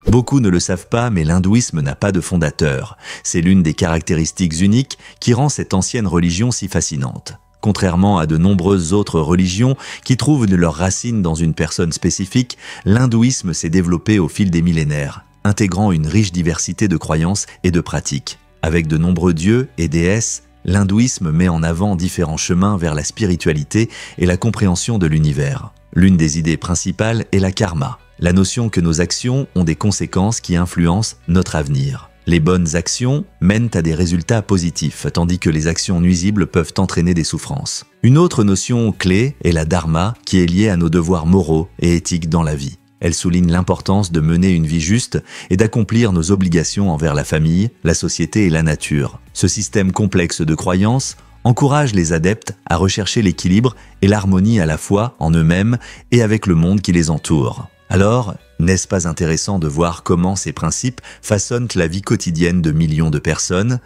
Beaucoup ne le savent pas, mais l'hindouisme n'a pas de fondateur. C'est l'une des caractéristiques uniques qui rend cette ancienne religion si fascinante. Contrairement à de nombreuses autres religions qui trouvent leurs racines dans une personne spécifique, l'hindouisme s'est développé au fil des millénaires, intégrant une riche diversité de croyances et de pratiques. Avec de nombreux dieux et déesses, l'hindouisme met en avant différents chemins vers la spiritualité et la compréhension de l'univers. L'une des idées principales est la karma, la notion que nos actions ont des conséquences qui influencent notre avenir. Les bonnes actions mènent à des résultats positifs, tandis que les actions nuisibles peuvent entraîner des souffrances. Une autre notion clé est la dharma, qui est liée à nos devoirs moraux et éthiques dans la vie. Elle souligne l'importance de mener une vie juste et d'accomplir nos obligations envers la famille, la société et la nature. Ce système complexe de croyances encourage les adeptes à rechercher l'équilibre et l'harmonie à la fois en eux-mêmes et avec le monde qui les entoure. Alors, n'est-ce pas intéressant de voir comment ces principes façonnent la vie quotidienne de millions de personnes?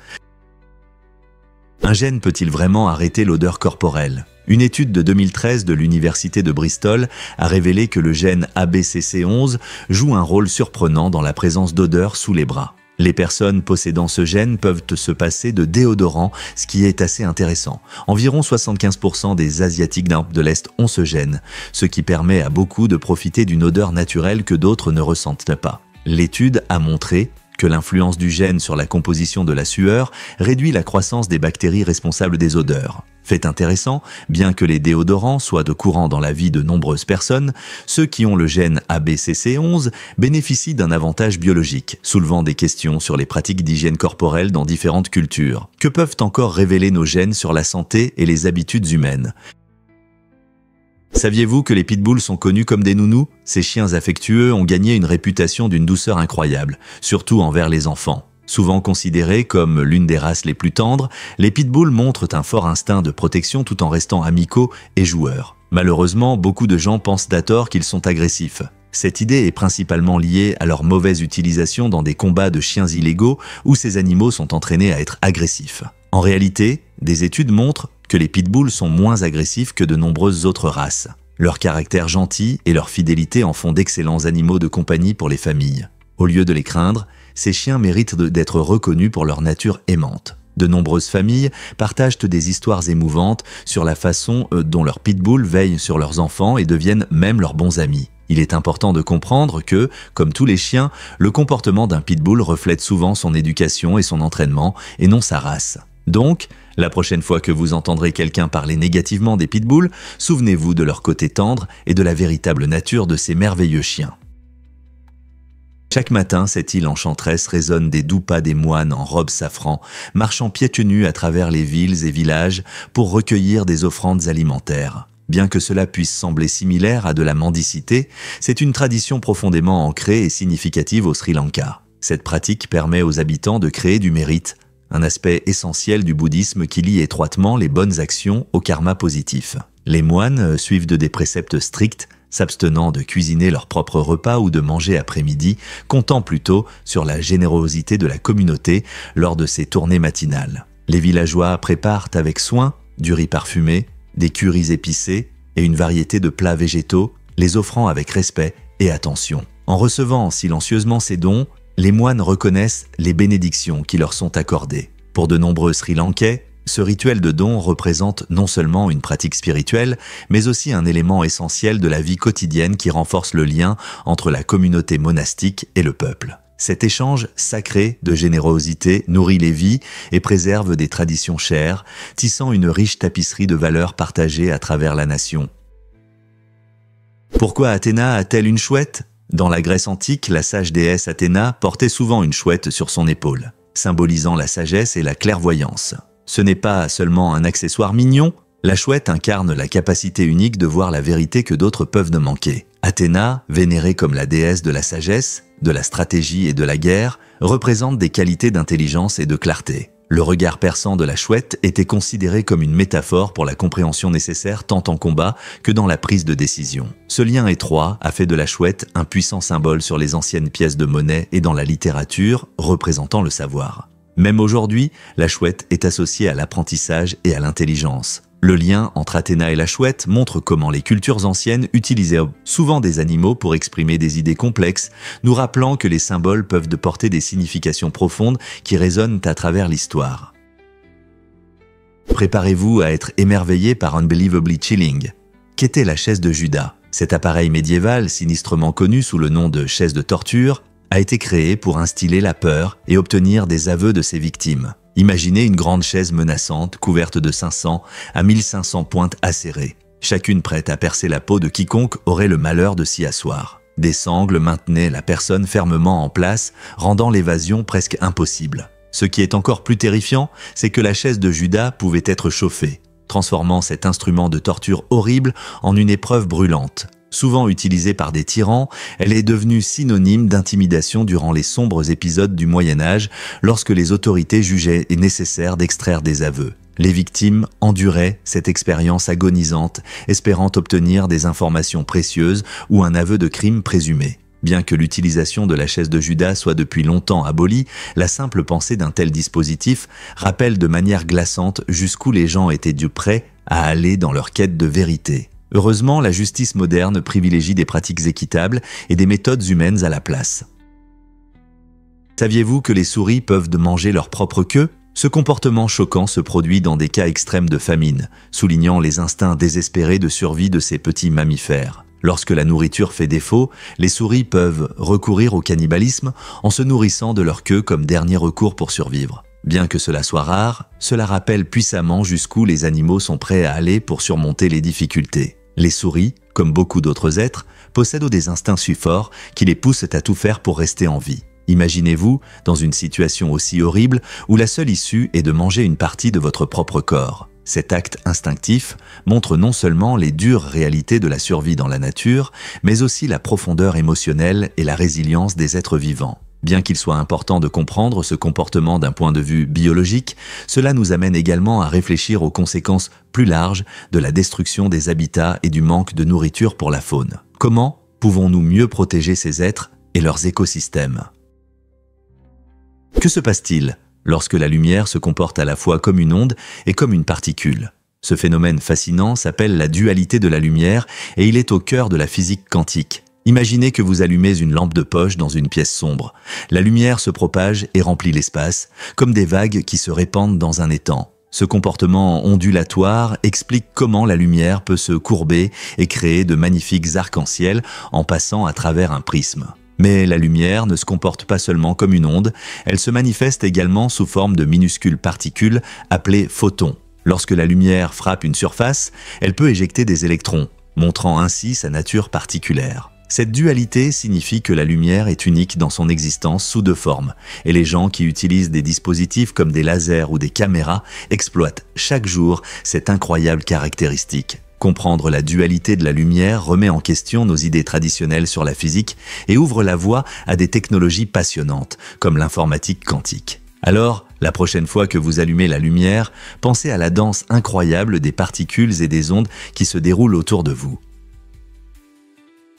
Un gène peut-il vraiment arrêter l'odeur corporelle? Une étude de 2013 de l'université de Bristol a révélé que le gène ABCC11 joue un rôle surprenant dans la présence d'odeurs sous les bras. Les personnes possédant ce gène peuvent se passer de déodorant, ce qui est assez intéressant. Environ 75% des Asiatiques d'Europe de l'Est ont ce gène, ce qui permet à beaucoup de profiter d'une odeur naturelle que d'autres ne ressentent pas. L'étude a montré que l'influence du gène sur la composition de la sueur réduit la croissance des bactéries responsables des odeurs. Fait intéressant, bien que les déodorants soient de courant dans la vie de nombreuses personnes, ceux qui ont le gène ABCC11 bénéficient d'un avantage biologique, soulevant des questions sur les pratiques d'hygiène corporelle dans différentes cultures. Que peuvent encore révéler nos gènes sur la santé et les habitudes humaines? Saviez-vous que les pitbulls sont connus comme des nounous? Ces chiens affectueux ont gagné une réputation d'une douceur incroyable, surtout envers les enfants. Souvent considérés comme l'une des races les plus tendres, les pitbulls montrent un fort instinct de protection tout en restant amicaux et joueurs. Malheureusement, beaucoup de gens pensent à tort qu'ils sont agressifs. Cette idée est principalement liée à leur mauvaise utilisation dans des combats de chiens illégaux où ces animaux sont entraînés à être agressifs. En réalité, des études montrent que les pitbulls sont moins agressifs que de nombreuses autres races. Leur caractère gentil et leur fidélité en font d'excellents animaux de compagnie pour les familles. Au lieu de les craindre, ces chiens méritent d'être reconnus pour leur nature aimante. De nombreuses familles partagent des histoires émouvantes sur la façon dont leurs pitbulls veillent sur leurs enfants et deviennent même leurs bons amis. Il est important de comprendre que, comme tous les chiens, le comportement d'un pitbull reflète souvent son éducation et son entraînement, et non sa race. Donc, la prochaine fois que vous entendrez quelqu'un parler négativement des pitbulls, souvenez-vous de leur côté tendre et de la véritable nature de ces merveilleux chiens. Chaque matin, cette île enchanteresse résonne des doux pas des moines en robe safran, marchant pieds nus à travers les villes et villages pour recueillir des offrandes alimentaires. Bien que cela puisse sembler similaire à de la mendicité, c'est une tradition profondément ancrée et significative au Sri Lanka. Cette pratique permet aux habitants de créer du mérite, un aspect essentiel du bouddhisme qui lie étroitement les bonnes actions au karma positif. Les moines suivent des préceptes stricts, s'abstenant de cuisiner leur propre repas ou de manger après-midi, comptant plutôt sur la générosité de la communauté lors de ces tournées matinales. Les villageois préparent avec soin du riz parfumé, des currys épicés et une variété de plats végétaux, les offrant avec respect et attention. En recevant silencieusement ces dons, les moines reconnaissent les bénédictions qui leur sont accordées. Pour de nombreux Sri Lankais, ce rituel de don représente non seulement une pratique spirituelle, mais aussi un élément essentiel de la vie quotidienne qui renforce le lien entre la communauté monastique et le peuple. Cet échange sacré de générosité nourrit les vies et préserve des traditions chères, tissant une riche tapisserie de valeurs partagées à travers la nation. Pourquoi Athéna a-t-elle une chouette? Dans la Grèce antique, la sage déesse Athéna portait souvent une chouette sur son épaule, symbolisant la sagesse et la clairvoyance. Ce n'est pas seulement un accessoire mignon, la chouette incarne la capacité unique de voir la vérité que d'autres peuvent ne manquer. Athéna, vénérée comme la déesse de la sagesse, de la stratégie et de la guerre, représente des qualités d'intelligence et de clarté. Le regard perçant de la chouette était considéré comme une métaphore pour la compréhension nécessaire tant en combat que dans la prise de décision. Ce lien étroit a fait de la chouette un puissant symbole sur les anciennes pièces de monnaie et dans la littérature, représentant le savoir. Même aujourd'hui, la chouette est associée à l'apprentissage et à l'intelligence. Le lien entre Athéna et la chouette montre comment les cultures anciennes utilisaient souvent des animaux pour exprimer des idées complexes, nous rappelant que les symboles peuvent porter des significations profondes qui résonnent à travers l'histoire. Préparez-vous à être émerveillé par Unbelievably Chilling. Qu'était la chaise de Judas? Cet appareil médiéval, sinistrement connu sous le nom de chaise de torture, a été créé pour instiller la peur et obtenir des aveux de ses victimes. Imaginez une grande chaise menaçante, couverte de 500 à 1500 pointes acérées, chacune prête à percer la peau de quiconque aurait le malheur de s'y asseoir. Des sangles maintenaient la personne fermement en place, rendant l'évasion presque impossible. Ce qui est encore plus terrifiant, c'est que la chaise de Judas pouvait être chauffée, transformant cet instrument de torture horrible en une épreuve brûlante. Souvent utilisée par des tyrans, elle est devenue synonyme d'intimidation durant les sombres épisodes du Moyen-Âge, lorsque les autorités jugeaient nécessaire d'extraire des aveux. Les victimes enduraient cette expérience agonisante, espérant obtenir des informations précieuses ou un aveu de crime présumé. Bien que l'utilisation de la chaise de Judas soit depuis longtemps abolie, la simple pensée d'un tel dispositif rappelle de manière glaçante jusqu'où les gens étaient prêts à aller dans leur quête de vérité. Heureusement, la justice moderne privilégie des pratiques équitables et des méthodes humaines à la place. Saviez-vous que les souris peuvent manger leur propre queue? Ce comportement choquant se produit dans des cas extrêmes de famine, soulignant les instincts désespérés de survie de ces petits mammifères. Lorsque la nourriture fait défaut, les souris peuvent recourir au cannibalisme en se nourrissant de leur queue comme dernier recours pour survivre. Bien que cela soit rare, cela rappelle puissamment jusqu'où les animaux sont prêts à aller pour surmonter les difficultés. Les souris, comme beaucoup d'autres êtres, possèdent des instincts si forts qui les poussent à tout faire pour rester en vie. Imaginez-vous dans une situation aussi horrible où la seule issue est de manger une partie de votre propre corps. Cet acte instinctif montre non seulement les dures réalités de la survie dans la nature, mais aussi la profondeur émotionnelle et la résilience des êtres vivants. Bien qu'il soit important de comprendre ce comportement d'un point de vue biologique, cela nous amène également à réfléchir aux conséquences plus larges de la destruction des habitats et du manque de nourriture pour la faune. Comment pouvons-nous mieux protéger ces êtres et leurs écosystèmes? Que se passe-t-il lorsque la lumière se comporte à la fois comme une onde et comme une particule? Ce phénomène fascinant s'appelle la dualité de la lumière et il est au cœur de la physique quantique. Imaginez que vous allumez une lampe de poche dans une pièce sombre. La lumière se propage et remplit l'espace, comme des vagues qui se répandent dans un étang. Ce comportement ondulatoire explique comment la lumière peut se courber et créer de magnifiques arcs-en-ciel en passant à travers un prisme. Mais la lumière ne se comporte pas seulement comme une onde, elle se manifeste également sous forme de minuscules particules appelées photons. Lorsque la lumière frappe une surface, elle peut éjecter des électrons, montrant ainsi sa nature particulière. Cette dualité signifie que la lumière est unique dans son existence sous deux formes, et les gens qui utilisent des dispositifs comme des lasers ou des caméras exploitent chaque jour cette incroyable caractéristique. Comprendre la dualité de la lumière remet en question nos idées traditionnelles sur la physique et ouvre la voie à des technologies passionnantes, comme l'informatique quantique. Alors, la prochaine fois que vous allumez la lumière, pensez à la danse incroyable des particules et des ondes qui se déroulent autour de vous.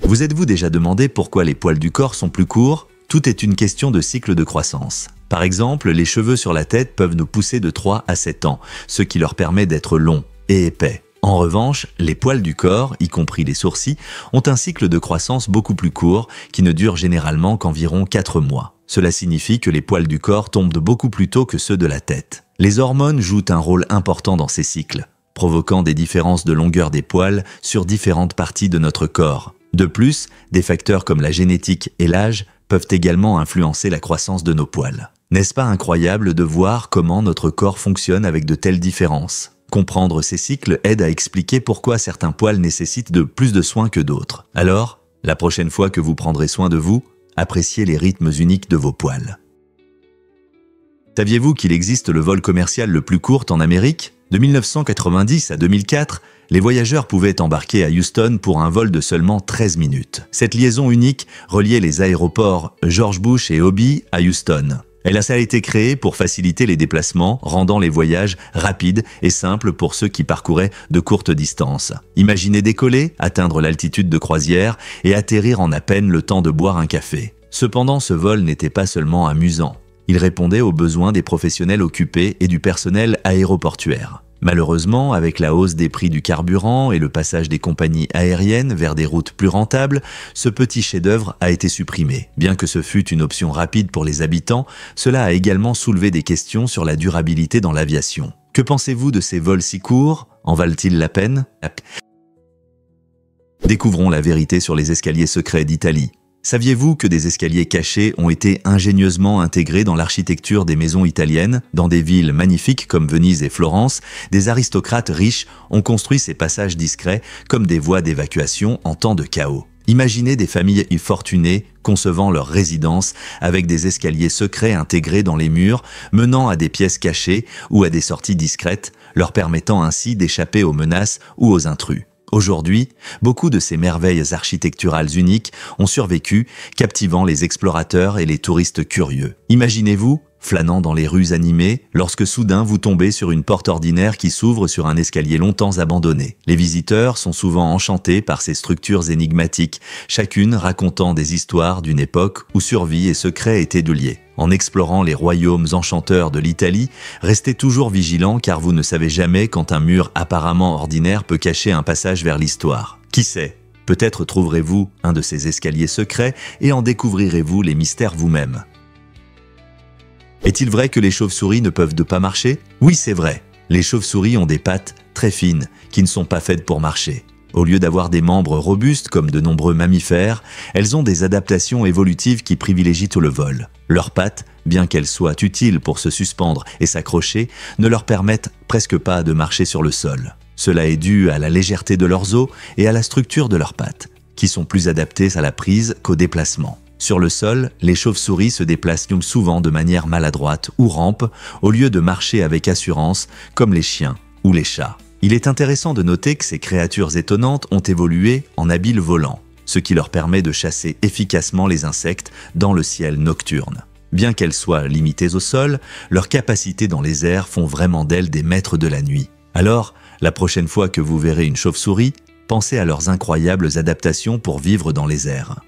Vous êtes-vous déjà demandé pourquoi les poils du corps sont plus courts? Tout est une question de cycle de croissance. Par exemple, les cheveux sur la tête peuvent nous pousser de 3 à 7 ans, ce qui leur permet d'être longs et épais. En revanche, les poils du corps, y compris les sourcils, ont un cycle de croissance beaucoup plus court qui ne dure généralement qu'environ 4 mois. Cela signifie que les poils du corps tombent beaucoup plus tôt que ceux de la tête. Les hormones jouent un rôle important dans ces cycles, provoquant des différences de longueur des poils sur différentes parties de notre corps. De plus, des facteurs comme la génétique et l'âge peuvent également influencer la croissance de nos poils. N'est-ce pas incroyable de voir comment notre corps fonctionne avec de telles différences? Comprendre ces cycles aide à expliquer pourquoi certains poils nécessitent de plus de soins que d'autres. Alors, la prochaine fois que vous prendrez soin de vous, appréciez les rythmes uniques de vos poils. Saviez-vous qu'il existe le vol commercial le plus court en Amérique? De 1990 à 2004, les voyageurs pouvaient embarquer à Houston pour un vol de seulement 13 minutes. Cette liaison unique reliait les aéroports George Bush et Hobby à Houston. Elle a été créée pour faciliter les déplacements, rendant les voyages rapides et simples pour ceux qui parcouraient de courtes distances. Imaginez décoller, atteindre l'altitude de croisière et atterrir en à peine le temps de boire un café. Cependant, ce vol n'était pas seulement amusant. Il répondait aux besoins des professionnels occupés et du personnel aéroportuaire. Malheureusement, avec la hausse des prix du carburant et le passage des compagnies aériennes vers des routes plus rentables, ce petit chef-d'œuvre a été supprimé. Bien que ce fût une option rapide pour les habitants, cela a également soulevé des questions sur la durabilité dans l'aviation. Que pensez-vous de ces vols si courts? En valent-ils la peine? Découvrons la vérité sur les escaliers secrets d'Italie. Saviez-vous que des escaliers cachés ont été ingénieusement intégrés dans l'architecture des maisons italiennes? Dans des villes magnifiques comme Venise et Florence, des aristocrates riches ont construit ces passages discrets comme des voies d'évacuation en temps de chaos. Imaginez des familles fortunées concevant leur résidence avec des escaliers secrets intégrés dans les murs, menant à des pièces cachées ou à des sorties discrètes, leur permettant ainsi d'échapper aux menaces ou aux intrus. Aujourd'hui, beaucoup de ces merveilles architecturales uniques ont survécu, captivant les explorateurs et les touristes curieux. Imaginez-vous, flânant dans les rues animées, lorsque soudain vous tombez sur une porte ordinaire qui s'ouvre sur un escalier longtemps abandonné. Les visiteurs sont souvent enchantés par ces structures énigmatiques, chacune racontant des histoires d'une époque où survie et secret étaient liés. En explorant les royaumes enchanteurs de l'Italie, restez toujours vigilants car vous ne savez jamais quand un mur apparemment ordinaire peut cacher un passage vers l'histoire. Qui sait? Peut-être trouverez-vous un de ces escaliers secrets et en découvrirez-vous les mystères vous-même. Est-il vrai que les chauves-souris ne peuvent pas marcher? Oui, c'est vrai. Les chauves-souris ont des pattes très fines qui ne sont pas faites pour marcher. Au lieu d'avoir des membres robustes comme de nombreux mammifères, elles ont des adaptations évolutives qui privilégient le vol. Leurs pattes, bien qu'elles soient utiles pour se suspendre et s'accrocher, ne leur permettent presque pas de marcher sur le sol. Cela est dû à la légèreté de leurs os et à la structure de leurs pattes, qui sont plus adaptées à la prise qu'au déplacement. Sur le sol, les chauves-souris se déplacent souvent de manière maladroite ou rampent au lieu de marcher avec assurance comme les chiens ou les chats. Il est intéressant de noter que ces créatures étonnantes ont évolué en habiles volants, ce qui leur permet de chasser efficacement les insectes dans le ciel nocturne. Bien qu'elles soient limitées au sol, leurs capacités dans les airs font vraiment d'elles des maîtres de la nuit. Alors, la prochaine fois que vous verrez une chauve-souris, pensez à leurs incroyables adaptations pour vivre dans les airs.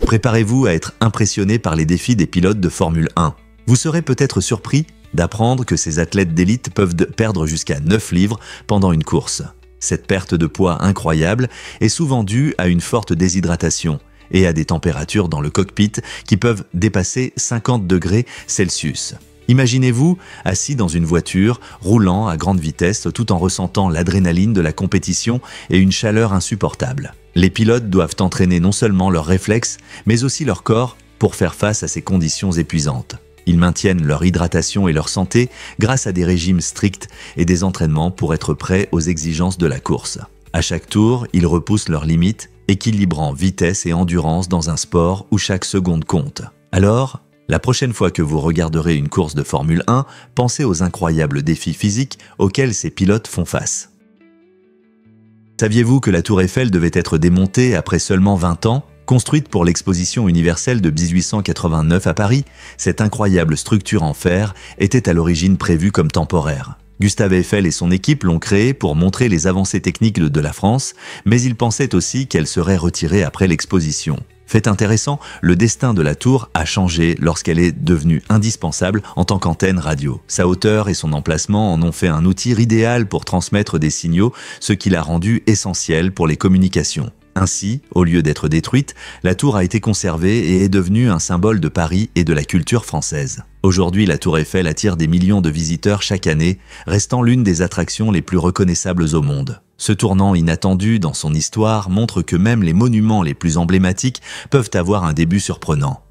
Préparez-vous à être impressionné par les défis des pilotes de Formule 1. Vous serez peut-être surpris d'apprendre que ces athlètes d'élite peuvent perdre jusqu'à 9 livres pendant une course. Cette perte de poids incroyable est souvent due à une forte déshydratation et à des températures dans le cockpit qui peuvent dépasser 50 degrés Celsius. Imaginez-vous assis dans une voiture, roulant à grande vitesse tout en ressentant l'adrénaline de la compétition et une chaleur insupportable. Les pilotes doivent entraîner non seulement leurs réflexes, mais aussi leur corps pour faire face à ces conditions épuisantes. Ils maintiennent leur hydratation et leur santé grâce à des régimes stricts et des entraînements pour être prêts aux exigences de la course. À chaque tour, ils repoussent leurs limites, équilibrant vitesse et endurance dans un sport où chaque seconde compte. Alors, la prochaine fois que vous regarderez une course de Formule 1, pensez aux incroyables défis physiques auxquels ces pilotes font face. Saviez-vous que la Tour Eiffel devait être démontée après seulement 20 ans? Construite pour l'exposition universelle de 1889 à Paris, cette incroyable structure en fer était à l'origine prévue comme temporaire. Gustave Eiffel et son équipe l'ont créée pour montrer les avancées techniques de la France, mais il pensait aussi qu'elle serait retirée après l'exposition. Fait intéressant, le destin de la tour a changé lorsqu'elle est devenue indispensable en tant qu'antenne radio. Sa hauteur et son emplacement en ont fait un outil idéal pour transmettre des signaux, ce qui l'a rendue essentielle pour les communications. Ainsi, au lieu d'être détruite, la tour a été conservée et est devenue un symbole de Paris et de la culture française. Aujourd'hui, la Tour Eiffel attire des millions de visiteurs chaque année, restant l'une des attractions les plus reconnaissables au monde. Ce tournant inattendu dans son histoire montre que même les monuments les plus emblématiques peuvent avoir un début surprenant.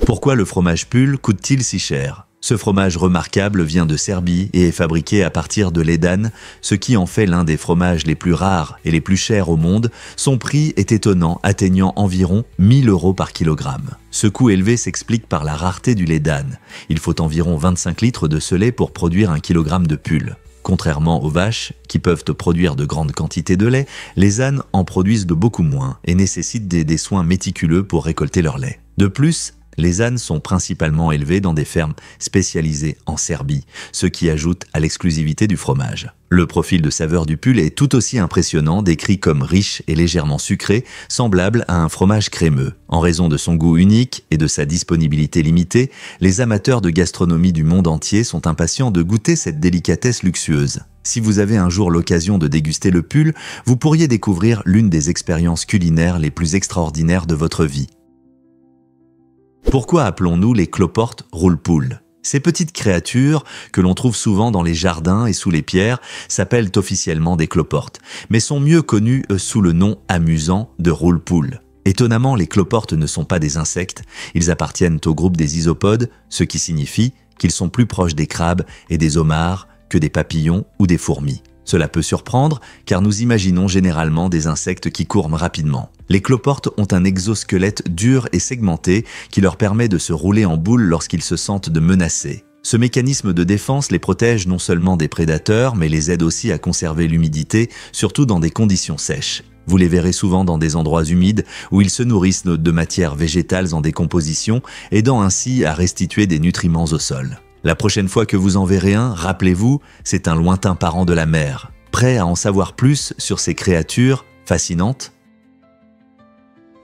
Pourquoi le fromage Pull coûte-t-il si cher ? Ce fromage remarquable vient de Serbie et est fabriqué à partir de lait d'âne, ce qui en fait l'un des fromages les plus rares et les plus chers au monde. Son prix est étonnant, atteignant environ 1 000 € par kilogramme. Ce coût élevé s'explique par la rareté du lait d'âne. Il faut environ 25 litres de ce lait pour produire 1 kilogramme de Pull. Contrairement aux vaches, qui peuvent produire de grandes quantités de lait, les ânes en produisent de beaucoup moins et nécessitent des soins méticuleux pour récolter leur lait. De plus, Les ânes sont principalement élevés dans des fermes spécialisées en Serbie, ce qui ajoute à l'exclusivité du fromage. Le profil de saveur du pull est tout aussi impressionnant, décrit comme riche et légèrement sucré, semblable à un fromage crémeux. En raison de son goût unique et de sa disponibilité limitée, les amateurs de gastronomie du monde entier sont impatients de goûter cette délicatesse luxueuse. Si vous avez un jour l'occasion de déguster le pull, vous pourriez découvrir l'une des expériences culinaires les plus extraordinaires de votre vie. Pourquoi appelons-nous les cloportes roule-poule ? Ces petites créatures, que l'on trouve souvent dans les jardins et sous les pierres, s'appellent officiellement des cloportes, mais sont mieux connues sous le nom amusant de roule-poule. Étonnamment, les cloportes ne sont pas des insectes, ils appartiennent au groupe des isopodes, ce qui signifie qu'ils sont plus proches des crabes et des homards que des papillons ou des fourmis. Cela peut surprendre, car nous imaginons généralement des insectes qui courent rapidement. Les cloportes ont un exosquelette dur et segmenté qui leur permet de se rouler en boule lorsqu'ils se sentent menacés. Ce mécanisme de défense les protège non seulement des prédateurs, mais les aide aussi à conserver l'humidité, surtout dans des conditions sèches. Vous les verrez souvent dans des endroits humides où ils se nourrissent de matières végétales en décomposition, aidant ainsi à restituer des nutriments au sol. La prochaine fois que vous en verrez un, rappelez-vous, c'est un lointain parent de la mer. Prêt à en savoir plus sur ces créatures fascinantes ?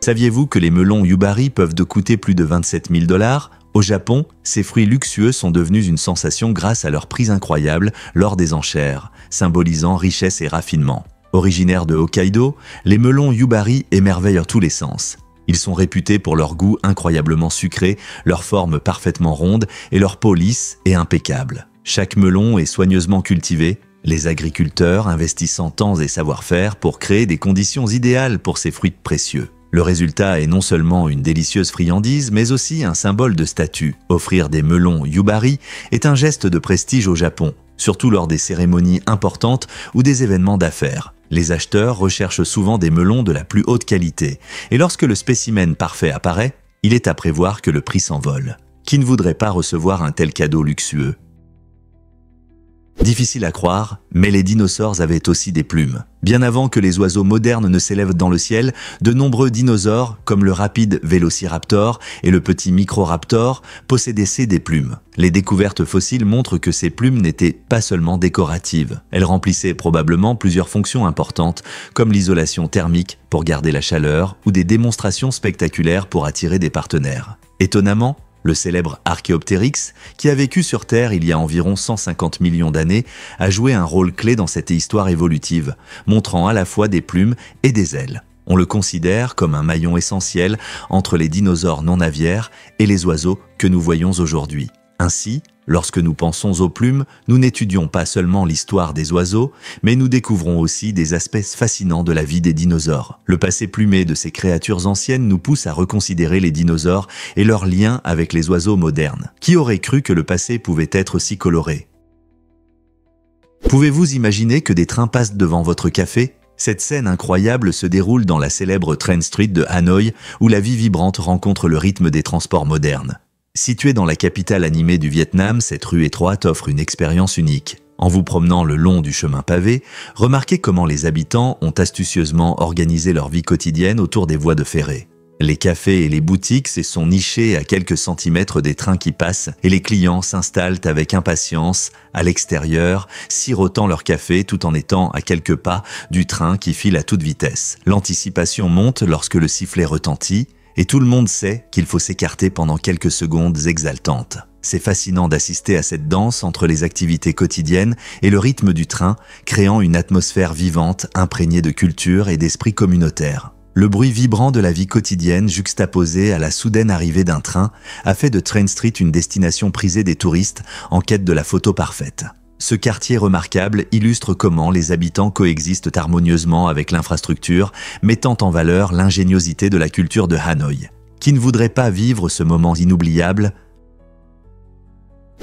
Saviez-vous que les melons yubari peuvent coûter plus de 27 000 $? Au Japon, ces fruits luxueux sont devenus une sensation grâce à leur prix incroyable lors des enchères, symbolisant richesse et raffinement. Originaires de Hokkaido, les melons yubari émerveillent en tous les sens. Ils sont réputés pour leur goût incroyablement sucré, leur forme parfaitement ronde et leur peau lisse et impeccable. Chaque melon est soigneusement cultivé, les agriculteurs investissant temps et savoir-faire pour créer des conditions idéales pour ces fruits précieux. Le résultat est non seulement une délicieuse friandise, mais aussi un symbole de statut. Offrir des melons yubari est un geste de prestige au Japon, surtout lors des cérémonies importantes ou des événements d'affaires. Les acheteurs recherchent souvent des melons de la plus haute qualité, et lorsque le spécimen parfait apparaît, il est à prévoir que le prix s'envole. Qui ne voudrait pas recevoir un tel cadeau luxueux ? Difficile à croire, mais les dinosaures avaient aussi des plumes. Bien avant que les oiseaux modernes ne s'élèvent dans le ciel, de nombreux dinosaures, comme le rapide Vélociraptor et le petit Microraptor, possédaient des plumes. Les découvertes fossiles montrent que ces plumes n'étaient pas seulement décoratives. Elles remplissaient probablement plusieurs fonctions importantes, comme l'isolation thermique pour garder la chaleur ou des démonstrations spectaculaires pour attirer des partenaires. Étonnamment, le célèbre Archaeopteryx, qui a vécu sur Terre il y a environ 150 millions d'années, a joué un rôle clé dans cette histoire évolutive, montrant à la fois des plumes et des ailes. On le considère comme un maillon essentiel entre les dinosaures non aviaires et les oiseaux que nous voyons aujourd'hui. Ainsi, lorsque nous pensons aux plumes, nous n'étudions pas seulement l'histoire des oiseaux, mais nous découvrons aussi des aspects fascinants de la vie des dinosaures. Le passé plumé de ces créatures anciennes nous pousse à reconsidérer les dinosaures et leur lien avec les oiseaux modernes. Qui aurait cru que le passé pouvait être si coloré ? Pouvez-vous imaginer que des trains passent devant votre café ? Cette scène incroyable se déroule dans la célèbre Train Street de Hanoï, où la vie vibrante rencontre le rythme des transports modernes. Située dans la capitale animée du Vietnam, cette rue étroite offre une expérience unique. En vous promenant le long du chemin pavé, remarquez comment les habitants ont astucieusement organisé leur vie quotidienne autour des voies de ferré. Les cafés et les boutiques se sont nichés à quelques centimètres des trains qui passent et les clients s'installent avec impatience à l'extérieur, sirotant leur café tout en étant à quelques pas du train qui file à toute vitesse. L'anticipation monte lorsque le sifflet retentit, et tout le monde sait qu'il faut s'écarter pendant quelques secondes exaltantes. C'est fascinant d'assister à cette danse entre les activités quotidiennes et le rythme du train, créant une atmosphère vivante, imprégnée de culture et d'esprit communautaire. Le bruit vibrant de la vie quotidienne juxtaposé à la soudaine arrivée d'un train a fait de Train Street une destination prisée des touristes en quête de la photo parfaite. Ce quartier remarquable illustre comment les habitants coexistent harmonieusement avec l'infrastructure, mettant en valeur l'ingéniosité de la culture de Hanoï. Qui ne voudrait pas vivre ce moment inoubliable ?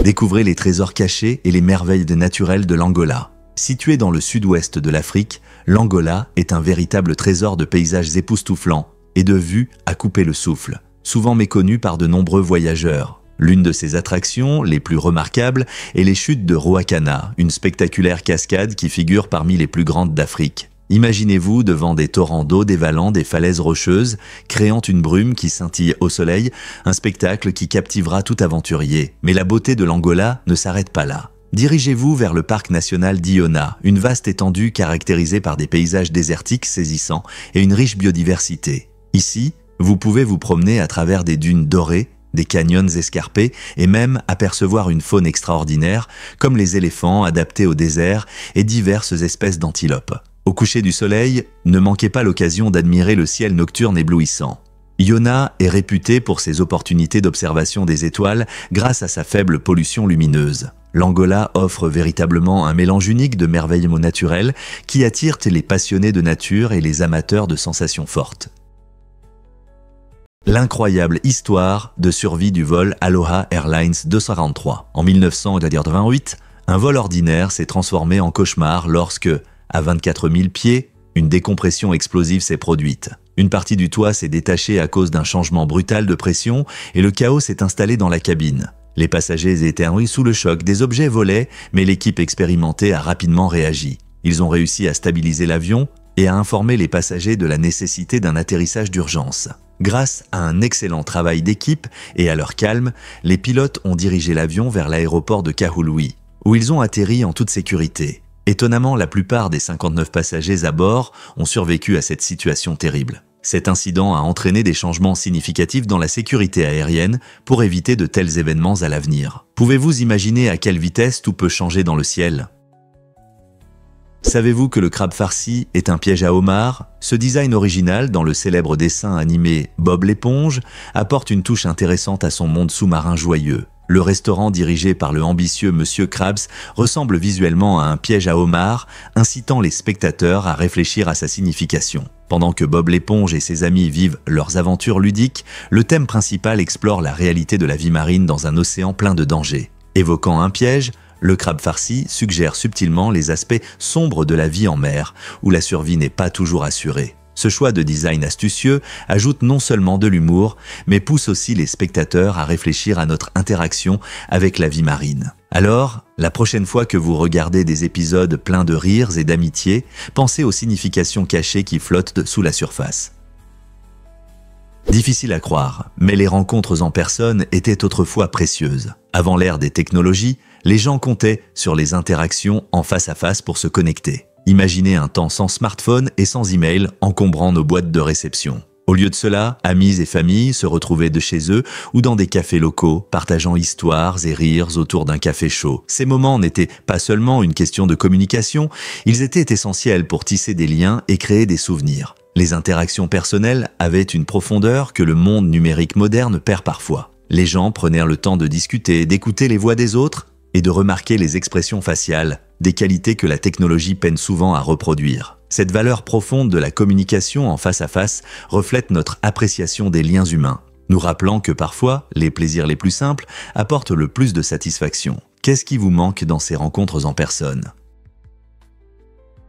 Découvrez les trésors cachés et les merveilles naturelles de l'Angola. Situé dans le sud-ouest de l'Afrique, l'Angola est un véritable trésor de paysages époustouflants et de vues à couper le souffle, souvent méconnu par de nombreux voyageurs. L'une de ses attractions les plus remarquables est les chutes de Ruacana, une spectaculaire cascade qui figure parmi les plus grandes d'Afrique. Imaginez-vous devant des torrents d'eau dévalant des falaises rocheuses, créant une brume qui scintille au soleil, un spectacle qui captivera tout aventurier. Mais la beauté de l'Angola ne s'arrête pas là. Dirigez-vous vers le parc national d'Iona, une vaste étendue caractérisée par des paysages désertiques saisissants et une riche biodiversité. Ici, vous pouvez vous promener à travers des dunes dorées, des canyons escarpés et même apercevoir une faune extraordinaire comme les éléphants adaptés au désert et diverses espèces d'antilopes. Au coucher du soleil, ne manquez pas l'occasion d'admirer le ciel nocturne éblouissant. Iona est réputée pour ses opportunités d'observation des étoiles grâce à sa faible pollution lumineuse. L'Angola offre véritablement un mélange unique de merveillements naturels qui attirent les passionnés de nature et les amateurs de sensations fortes. L'incroyable histoire de survie du vol Aloha Airlines 243. En 1988, un vol ordinaire s'est transformé en cauchemar lorsque, à 24 000 pieds, une décompression explosive s'est produite. Une partie du toit s'est détachée à cause d'un changement brutal de pression et le chaos s'est installé dans la cabine. Les passagers étaient sous le choc, des objets volaient, mais l'équipe expérimentée a rapidement réagi. Ils ont réussi à stabiliser l'avion et à informer les passagers de la nécessité d'un atterrissage d'urgence. Grâce à un excellent travail d'équipe et à leur calme, les pilotes ont dirigé l'avion vers l'aéroport de Kahului, où ils ont atterri en toute sécurité. Étonnamment, la plupart des 59 passagers à bord ont survécu à cette situation terrible. Cet incident a entraîné des changements significatifs dans la sécurité aérienne pour éviter de tels événements à l'avenir. Pouvez-vous imaginer à quelle vitesse tout peut changer dans le ciel ? Savez-vous que le crabe farci est un piège à homard ? Ce design original dans le célèbre dessin animé Bob l'éponge apporte une touche intéressante à son monde sous-marin joyeux. Le restaurant dirigé par le ambitieux Monsieur Krabs ressemble visuellement à un piège à homard, incitant les spectateurs à réfléchir à sa signification. Pendant que Bob l'éponge et ses amis vivent leurs aventures ludiques, le thème principal explore la réalité de la vie marine dans un océan plein de dangers. Évoquant un piège, le crabe farci suggère subtilement les aspects sombres de la vie en mer, où la survie n'est pas toujours assurée. Ce choix de design astucieux ajoute non seulement de l'humour, mais pousse aussi les spectateurs à réfléchir à notre interaction avec la vie marine. Alors, la prochaine fois que vous regardez des épisodes pleins de rires et d'amitié, pensez aux significations cachées qui flottent sous la surface. Difficile à croire, mais les rencontres en personne étaient autrefois précieuses. Avant l'ère des technologies, les gens comptaient sur les interactions en face à face pour se connecter. Imaginez un temps sans smartphone et sans email encombrant nos boîtes de réception. Au lieu de cela, amis et familles se retrouvaient de chez eux ou dans des cafés locaux, partageant histoires et rires autour d'un café chaud. Ces moments n'étaient pas seulement une question de communication, ils étaient essentiels pour tisser des liens et créer des souvenirs. Les interactions personnelles avaient une profondeur que le monde numérique moderne perd parfois. Les gens prenaient le temps de discuter, d'écouter les voix des autres et de remarquer les expressions faciales, des qualités que la technologie peine souvent à reproduire. Cette valeur profonde de la communication en face à face reflète notre appréciation des liens humains, nous rappelant que parfois, les plaisirs les plus simples apportent le plus de satisfaction. Qu'est-ce qui vous manque dans ces rencontres en personne ?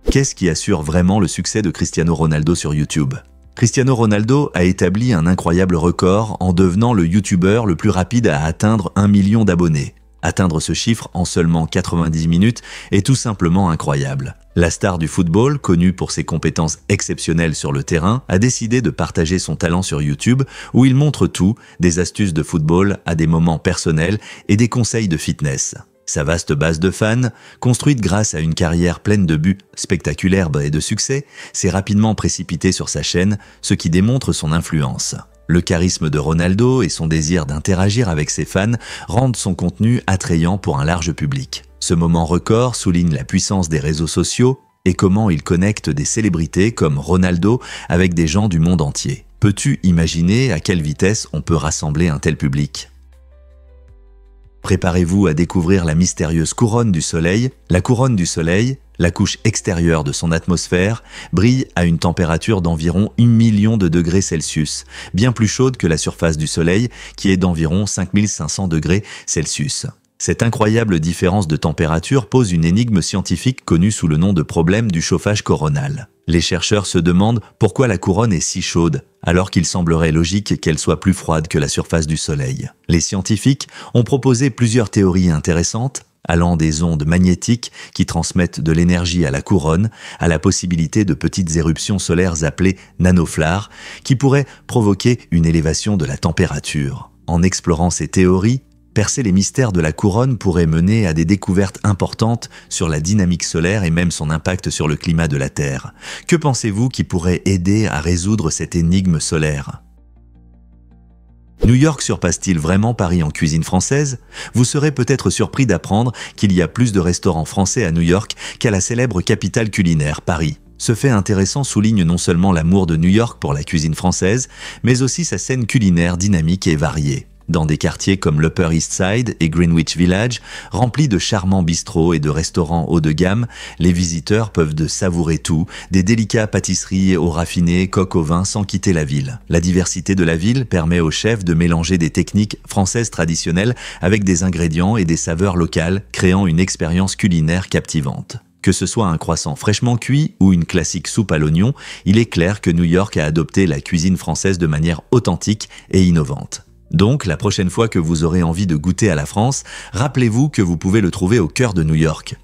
Qu'est-ce qui assure vraiment le succès de Cristiano Ronaldo sur YouTube ? Cristiano Ronaldo a établi un incroyable record en devenant le YouTuber le plus rapide à atteindre 1 million d'abonnés. Atteindre ce chiffre en seulement 90 minutes est tout simplement incroyable. La star du football, connue pour ses compétences exceptionnelles sur le terrain, a décidé de partager son talent sur YouTube où il montre tout, des astuces de football à des moments personnels et des conseils de fitness. Sa vaste base de fans, construite grâce à une carrière pleine de buts spectaculaires et de succès, s'est rapidement précipitée sur sa chaîne, ce qui démontre son influence. Le charisme de Ronaldo et son désir d'interagir avec ses fans rendent son contenu attrayant pour un large public. Ce moment record souligne la puissance des réseaux sociaux et comment il connecte des célébrités comme Ronaldo avec des gens du monde entier. Peux-tu imaginer à quelle vitesse on peut rassembler un tel public ? Préparez-vous à découvrir la mystérieuse couronne du Soleil. La couronne du Soleil, la couche extérieure de son atmosphère, brille à une température d'environ 1 million de degrés Celsius, bien plus chaude que la surface du Soleil qui est d'environ 5500 degrés Celsius. Cette incroyable différence de température pose une énigme scientifique connue sous le nom de problème du chauffage coronal. Les chercheurs se demandent pourquoi la couronne est si chaude, alors qu'il semblerait logique qu'elle soit plus froide que la surface du Soleil. Les scientifiques ont proposé plusieurs théories intéressantes. allant des ondes magnétiques qui transmettent de l'énergie à la couronne, à la possibilité de petites éruptions solaires appelées nanoflares, qui pourraient provoquer une élévation de la température. En explorant ces théories, percer les mystères de la couronne pourrait mener à des découvertes importantes sur la dynamique solaire et même son impact sur le climat de la Terre. Que pensez-vous qui pourrait aider à résoudre cette énigme solaire ? New York surpasse-t-il vraiment Paris en cuisine française ? Vous serez peut-être surpris d'apprendre qu'il y a plus de restaurants français à New York qu'à la célèbre capitale culinaire, Paris. Ce fait intéressant souligne non seulement l'amour de New York pour la cuisine française, mais aussi sa scène culinaire dynamique et variée. Dans des quartiers comme l'Upper East Side et Greenwich Village, remplis de charmants bistrots et de restaurants haut de gamme, les visiteurs peuvent savourer tout, des délicats pâtisseries aux raffinés, coques au vin, sans quitter la ville. La diversité de la ville permet aux chefs de mélanger des techniques françaises traditionnelles avec des ingrédients et des saveurs locales, créant une expérience culinaire captivante. Que ce soit un croissant fraîchement cuit ou une classique soupe à l'oignon, il est clair que New York a adopté la cuisine française de manière authentique et innovante. Donc, la prochaine fois que vous aurez envie de goûter à la France, rappelez-vous que vous pouvez le trouver au cœur de New York.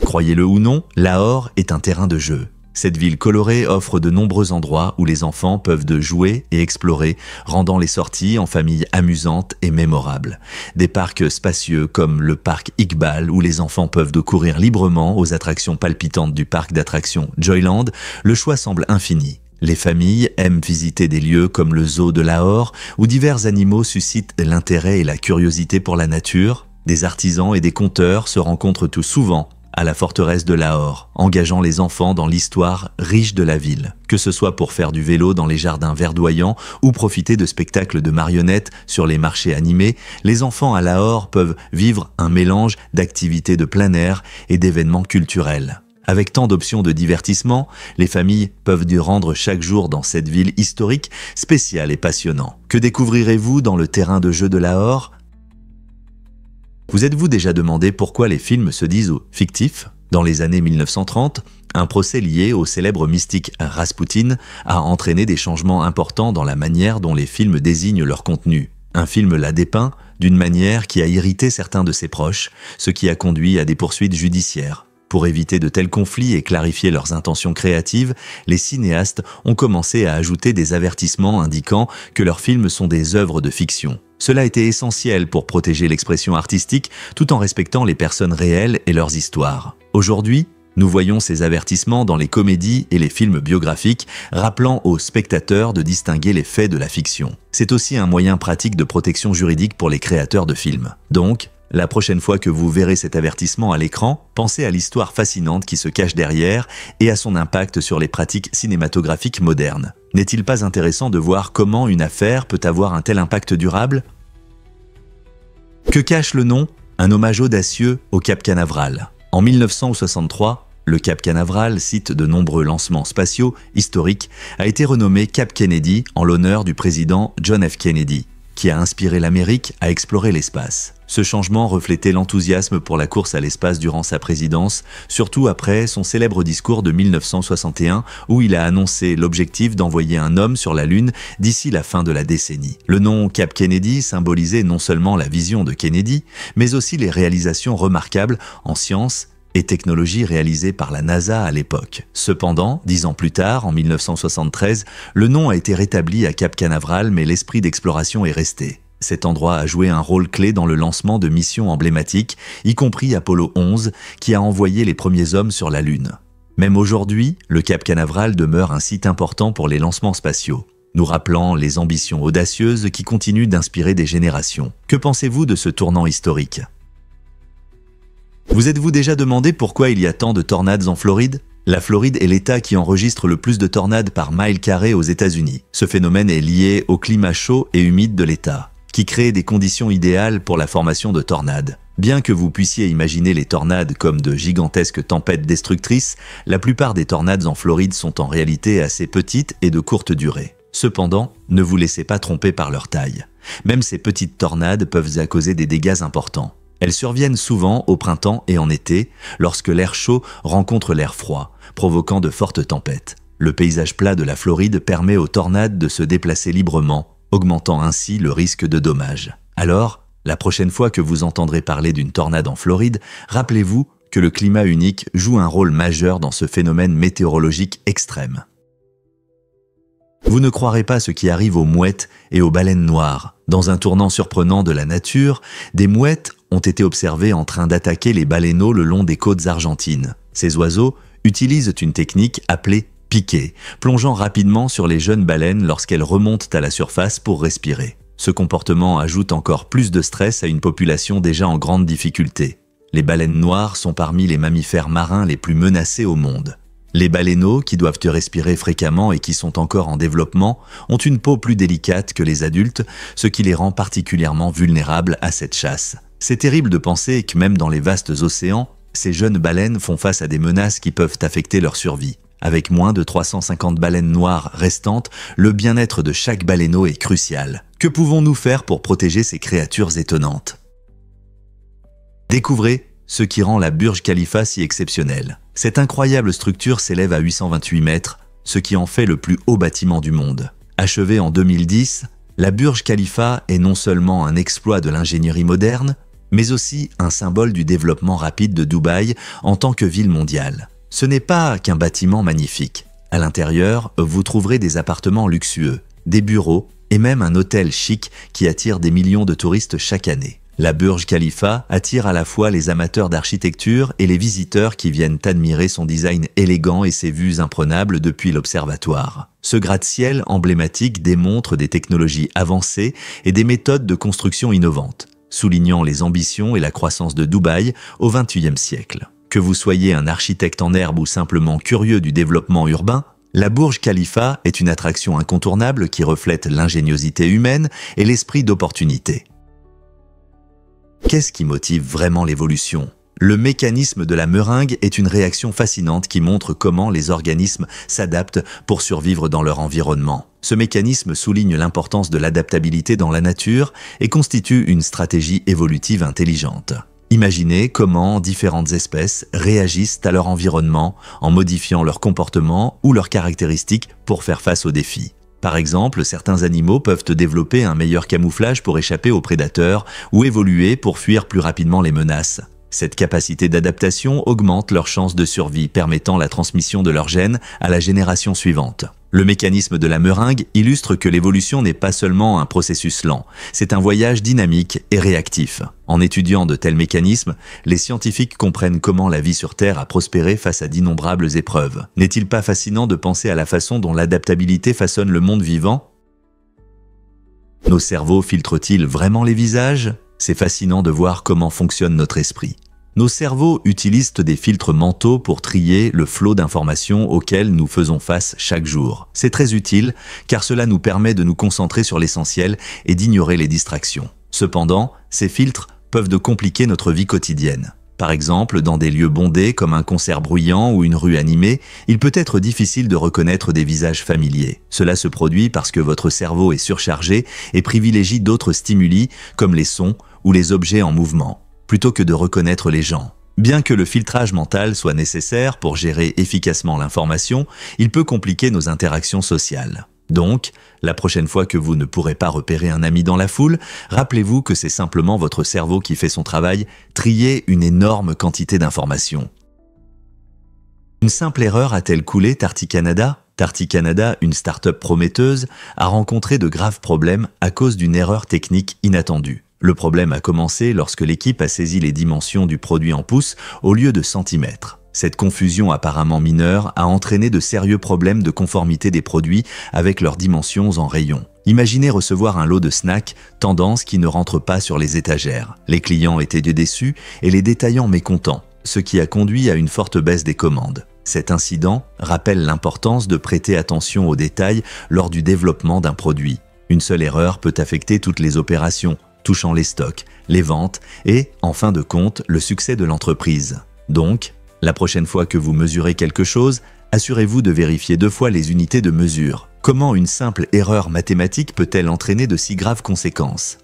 Croyez-le ou non, Lahore est un terrain de jeu. Cette ville colorée offre de nombreux endroits où les enfants peuvent jouer et explorer, rendant les sorties en famille amusantes et mémorables. Des parcs spacieux comme le parc Iqbal où les enfants peuvent courir librement aux attractions palpitantes du parc d'attractions Joyland, le choix semble infini. Les familles aiment visiter des lieux comme le zoo de Lahore, où divers animaux suscitent l'intérêt et la curiosité pour la nature. Des artisans et des conteurs se rencontrent tout souvent à la forteresse de Lahore, engageant les enfants dans l'histoire riche de la ville. Que ce soit pour faire du vélo dans les jardins verdoyants ou profiter de spectacles de marionnettes sur les marchés animés, les enfants à Lahore peuvent vivre un mélange d'activités de plein air et d'événements culturels. Avec tant d'options de divertissement, les familles peuvent rendre chaque jour dans cette ville historique spécial et passionnant. Que découvrirez-vous dans le terrain de jeu de Lahore ? Vous êtes-vous déjà demandé pourquoi les films se disent fictifs ? Dans les années 1930, un procès lié au célèbre mystique Rasputin a entraîné des changements importants dans la manière dont les films désignent leur contenu. Un film l'a dépeint d'une manière qui a irrité certains de ses proches, ce qui a conduit à des poursuites judiciaires. Pour éviter de tels conflits et clarifier leurs intentions créatives, les cinéastes ont commencé à ajouter des avertissements indiquant que leurs films sont des œuvres de fiction. Cela était essentiel pour protéger l'expression artistique tout en respectant les personnes réelles et leurs histoires. Aujourd'hui, nous voyons ces avertissements dans les comédies et les films biographiques, rappelant aux spectateurs de distinguer les faits de la fiction. C'est aussi un moyen pratique de protection juridique pour les créateurs de films. Donc, la prochaine fois que vous verrez cet avertissement à l'écran, pensez à l'histoire fascinante qui se cache derrière et à son impact sur les pratiques cinématographiques modernes. N'est-il pas intéressant de voir comment une affaire peut avoir un tel impact durable ? Que cache le nom ? Un hommage audacieux au Cap Canaveral. En 1963, le Cap Canaveral, site de nombreux lancements spatiaux historiques, a été renommé Cap Kennedy en l'honneur du président John F. Kennedy, qui a inspiré l'Amérique à explorer l'espace. Ce changement reflétait l'enthousiasme pour la course à l'espace durant sa présidence, surtout après son célèbre discours de 1961 où il a annoncé l'objectif d'envoyer un homme sur la Lune d'ici la fin de la décennie. Le nom Cap Kennedy symbolisait non seulement la vision de Kennedy, mais aussi les réalisations remarquables en sciences et technologies réalisées par la NASA à l'époque. Cependant, 10 ans plus tard, en 1973, le nom a été rétabli à Cap Canaveral, mais l'esprit d'exploration est resté. Cet endroit a joué un rôle clé dans le lancement de missions emblématiques, y compris Apollo 11, qui a envoyé les premiers hommes sur la Lune. Même aujourd'hui, le Cap Canaveral demeure un site important pour les lancements spatiaux, nous rappelant les ambitions audacieuses qui continuent d'inspirer des générations. Que pensez-vous de ce tournant historique ? Vous êtes-vous déjà demandé pourquoi il y a tant de tornades en Floride ? La Floride est l'État qui enregistre le plus de tornades par mile carré aux États-Unis. Ce phénomène est lié au climat chaud et humide de l'État, qui crée des conditions idéales pour la formation de tornades. Bien que vous puissiez imaginer les tornades comme de gigantesques tempêtes destructrices, la plupart des tornades en Floride sont en réalité assez petites et de courte durée. Cependant, ne vous laissez pas tromper par leur taille. Même ces petites tornades peuvent causer des dégâts importants. Elles surviennent souvent au printemps et en été, lorsque l'air chaud rencontre l'air froid, provoquant de fortes tempêtes. Le paysage plat de la Floride permet aux tornades de se déplacer librement, augmentant ainsi le risque de dommages. Alors, La prochaine fois que vous entendrez parler d'une tornade en Floride, rappelez-vous que le climat unique joue un rôle majeur dans ce phénomène météorologique extrême. Vous ne croirez pas ce qui arrive aux mouettes et aux baleines noires. Dans un tournant surprenant de la nature, des mouettes ont été observées en train d'attaquer les baleineaux le long des côtes argentines. Ces oiseaux utilisent une technique appelée piquer, plongeant rapidement sur les jeunes baleines lorsqu'elles remontent à la surface pour respirer. Ce comportement ajoute encore plus de stress à une population déjà en grande difficulté. Les baleines noires sont parmi les mammifères marins les plus menacés au monde. Les baleineaux, qui doivent respirer fréquemment et qui sont encore en développement, ont une peau plus délicate que les adultes, ce qui les rend particulièrement vulnérables à cette chasse. C'est terrible de penser que même dans les vastes océans, ces jeunes baleines font face à des menaces qui peuvent affecter leur survie. Avec moins de 350 baleines noires restantes, le bien-être de chaque baleineau est crucial. Que pouvons-nous faire pour protéger ces créatures étonnantes? Découvrez ce qui rend la Burj Khalifa si exceptionnelle. Cette incroyable structure s'élève à 828 mètres, ce qui en fait le plus haut bâtiment du monde. Achevée en 2010, la Burj Khalifa est non seulement un exploit de l'ingénierie moderne, mais aussi un symbole du développement rapide de Dubaï en tant que ville mondiale. Ce n'est pas qu'un bâtiment magnifique. À l'intérieur, vous trouverez des appartements luxueux, des bureaux et même un hôtel chic qui attire des millions de touristes chaque année. La Burj Khalifa attire à la fois les amateurs d'architecture et les visiteurs qui viennent admirer son design élégant et ses vues imprenables depuis l'observatoire. Ce gratte-ciel emblématique démontre des technologies avancées et des méthodes de construction innovantes, soulignant les ambitions et la croissance de Dubaï au XXIe siècle. Que vous soyez un architecte en herbe ou simplement curieux du développement urbain, la Burj Khalifa est une attraction incontournable qui reflète l'ingéniosité humaine et l'esprit d'opportunité. Qu'est-ce qui motive vraiment l'évolution? Le mécanisme de la meringue est une réaction fascinante qui montre comment les organismes s'adaptent pour survivre dans leur environnement. Ce mécanisme souligne l'importance de l'adaptabilité dans la nature et constitue une stratégie évolutive intelligente. Imaginez comment différentes espèces réagissent à leur environnement en modifiant leur comportement ou leurs caractéristiques pour faire face aux défis. Par exemple, certains animaux peuvent développer un meilleur camouflage pour échapper aux prédateurs ou évoluer pour fuir plus rapidement les menaces. Cette capacité d'adaptation augmente leurs chances de survie, permettant la transmission de leurs gènes à la génération suivante. Le mécanisme de la meringue illustre que l'évolution n'est pas seulement un processus lent, c'est un voyage dynamique et réactif. En étudiant de tels mécanismes, les scientifiques comprennent comment la vie sur Terre a prospéré face à d'innombrables épreuves. N'est-il pas fascinant de penser à la façon dont l'adaptabilité façonne le monde vivant? Nos cerveaux filtrent-ils vraiment les visages? C'est fascinant de voir comment fonctionne notre esprit. Nos cerveaux utilisent des filtres mentaux pour trier le flot d'informations auxquelles nous faisons face chaque jour. C'est très utile car cela nous permet de nous concentrer sur l'essentiel et d'ignorer les distractions. Cependant, ces filtres peuvent compliquer notre vie quotidienne. Par exemple, dans des lieux bondés comme un concert bruyant ou une rue animée, il peut être difficile de reconnaître des visages familiers. Cela se produit parce que votre cerveau est surchargé et privilégie d'autres stimuli comme les sons ou les objets en mouvement, plutôt que de reconnaître les gens. Bien que le filtrage mental soit nécessaire pour gérer efficacement l'information, il peut compliquer nos interactions sociales. Donc, la prochaine fois que vous ne pourrez pas repérer un ami dans la foule, rappelez-vous que c'est simplement votre cerveau qui fait son travail, trier une énorme quantité d'informations. Une simple erreur a-t-elle coulé Tarty Canada? Tarty Canada, une start-up prometteuse, a rencontré de graves problèmes à cause d'une erreur technique inattendue. Le problème a commencé lorsque l'équipe a saisi les dimensions du produit en pouces au lieu de centimètres. Cette confusion apparemment mineure a entraîné de sérieux problèmes de conformité des produits avec leurs dimensions en rayons. Imaginez recevoir un lot de snacks, tendance qui ne rentre pas sur les étagères. Les clients étaient déçus et les détaillants mécontents, ce qui a conduit à une forte baisse des commandes. Cet incident rappelle l'importance de prêter attention aux détails lors du développement d'un produit. Une seule erreur peut affecter toutes les opérations, touchant les stocks, les ventes et, en fin de compte, le succès de l'entreprise. Donc, la prochaine fois que vous mesurez quelque chose, assurez-vous de vérifier 2 fois les unités de mesure. Comment une simple erreur mathématique peut-elle entraîner de si graves conséquences?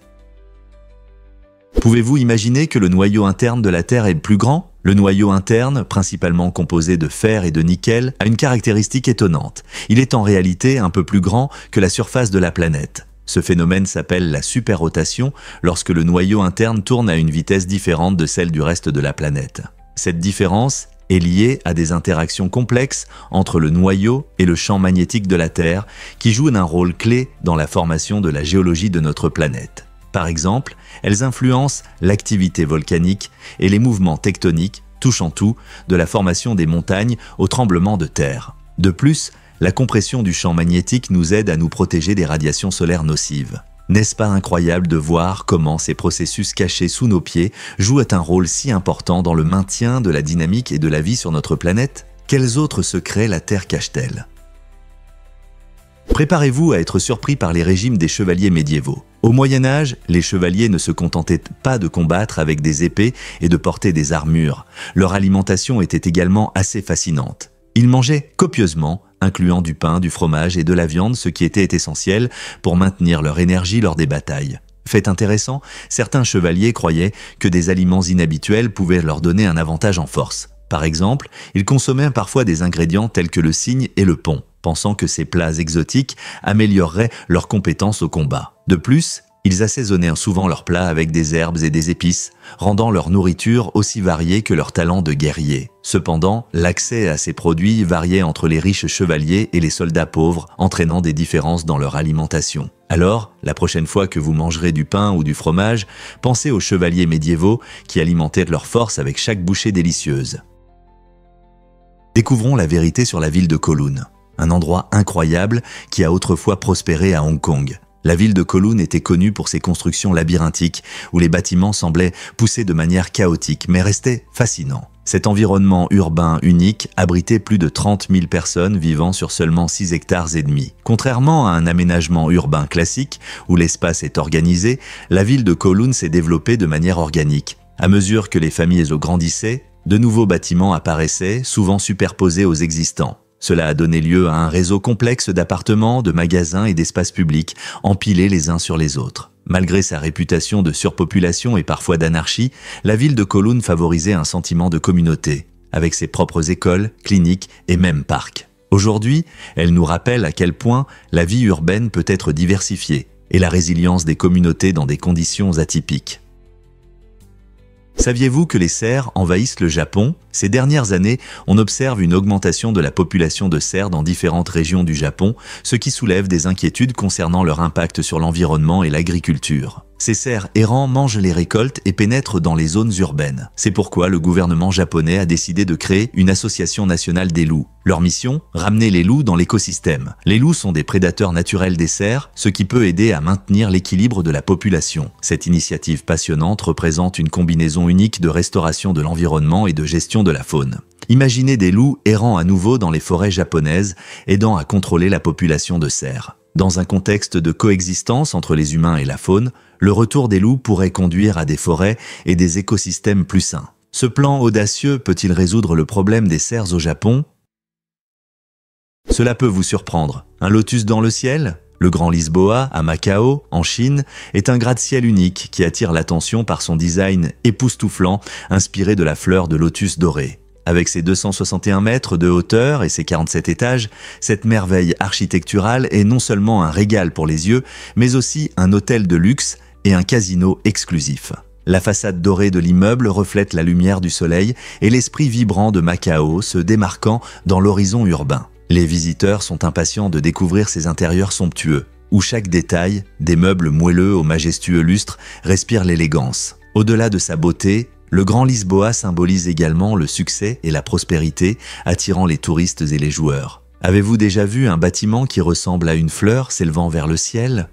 Pouvez-vous imaginer que le noyau interne de la Terre est plus grand? Le noyau interne, principalement composé de fer et de nickel, a une caractéristique étonnante. Il est en réalité un peu plus grand que la surface de la planète. Ce phénomène s'appelle la superrotation lorsque le noyau interne tourne à une vitesse différente de celle du reste de la planète. Cette différence est liée à des interactions complexes entre le noyau et le champ magnétique de la Terre qui jouent un rôle clé dans la formation de la géologie de notre planète. Par exemple, elles influencent l'activité volcanique et les mouvements tectoniques, touchant tout, de la formation des montagnes au tremblement de terre. De plus, la compression du champ magnétique nous aide à nous protéger des radiations solaires nocives. N'est-ce pas incroyable de voir comment ces processus cachés sous nos pieds jouent un rôle si important dans le maintien de la dynamique et de la vie sur notre planète? Quels autres secrets la Terre cache-t-elle? Préparez-vous à être surpris par les régimes des chevaliers médiévaux. Au Moyen-Âge, les chevaliers ne se contentaient pas de combattre avec des épées et de porter des armures. Leur alimentation était également assez fascinante. Ils mangeaient copieusement, incluant du pain, du fromage et de la viande, ce qui était essentiel pour maintenir leur énergie lors des batailles. Fait intéressant, certains chevaliers croyaient que des aliments inhabituels pouvaient leur donner un avantage en force. Par exemple, ils consommaient parfois des ingrédients tels que le cygne et le pont, pensant que ces plats exotiques amélioreraient leurs compétences au combat. De plus, ils assaisonnaient souvent leurs plats avec des herbes et des épices, rendant leur nourriture aussi variée que leur talent de guerrier. Cependant, l'accès à ces produits variait entre les riches chevaliers et les soldats pauvres, entraînant des différences dans leur alimentation. Alors, la prochaine fois que vous mangerez du pain ou du fromage, pensez aux chevaliers médiévaux qui alimentaient leur force avec chaque bouchée délicieuse. Découvrons la vérité sur la ville de Kowloon, un endroit incroyable qui a autrefois prospéré à Hong Kong. La ville de Kowloon était connue pour ses constructions labyrinthiques, où les bâtiments semblaient pousser de manière chaotique, mais restaient fascinants. Cet environnement urbain unique abritait plus de 30 000 personnes vivant sur seulement 6 hectares et demi. Contrairement à un aménagement urbain classique, où l'espace est organisé, la ville de Kowloon s'est développée de manière organique. À mesure que les familles grandissaient, de nouveaux bâtiments apparaissaient, souvent superposés aux existants. Cela a donné lieu à un réseau complexe d'appartements, de magasins et d'espaces publics, empilés les uns sur les autres. Malgré sa réputation de surpopulation et parfois d'anarchie, la ville de Kowloon favorisait un sentiment de communauté, avec ses propres écoles, cliniques et même parcs. Aujourd'hui, elle nous rappelle à quel point la vie urbaine peut être diversifiée et la résilience des communautés dans des conditions atypiques. Saviez-vous que les cerfs envahissent le Japon? Ces dernières années, on observe une augmentation de la population de cerfs dans différentes régions du Japon, ce qui soulève des inquiétudes concernant leur impact sur l'environnement et l'agriculture. Ces cerfs errants mangent les récoltes et pénètrent dans les zones urbaines. C'est pourquoi le gouvernement japonais a décidé de créer une association nationale des loups. Leur mission? Ramener les loups dans l'écosystème. Les loups sont des prédateurs naturels des cerfs, ce qui peut aider à maintenir l'équilibre de la population. Cette initiative passionnante représente une combinaison unique de restauration de l'environnement et de gestion de la faune. Imaginez des loups errant à nouveau dans les forêts japonaises, aidant à contrôler la population de cerfs. Dans un contexte de coexistence entre les humains et la faune, le retour des loups pourrait conduire à des forêts et des écosystèmes plus sains. Ce plan audacieux peut-il résoudre le problème des cerfs au Japon? Cela peut vous surprendre. Un lotus dans le ciel? Le Grand Lisboa, à Macao, en Chine, est un gratte-ciel unique qui attire l'attention par son design époustouflant, inspiré de la fleur de lotus dorée. Avec ses 261 mètres de hauteur et ses 47 étages, cette merveille architecturale est non seulement un régal pour les yeux, mais aussi un hôtel de luxe et un casino exclusif. La façade dorée de l'immeuble reflète la lumière du soleil et l'esprit vibrant de Macao se démarquant dans l'horizon urbain. Les visiteurs sont impatients de découvrir ces intérieurs somptueux, où chaque détail, des meubles moelleux au majestueux lustre, respire l'élégance. Au-delà de sa beauté, le Grand Lisboa symbolise également le succès et la prospérité, attirant les touristes et les joueurs. Avez-vous déjà vu un bâtiment qui ressemble à une fleur s'élevant vers le ciel?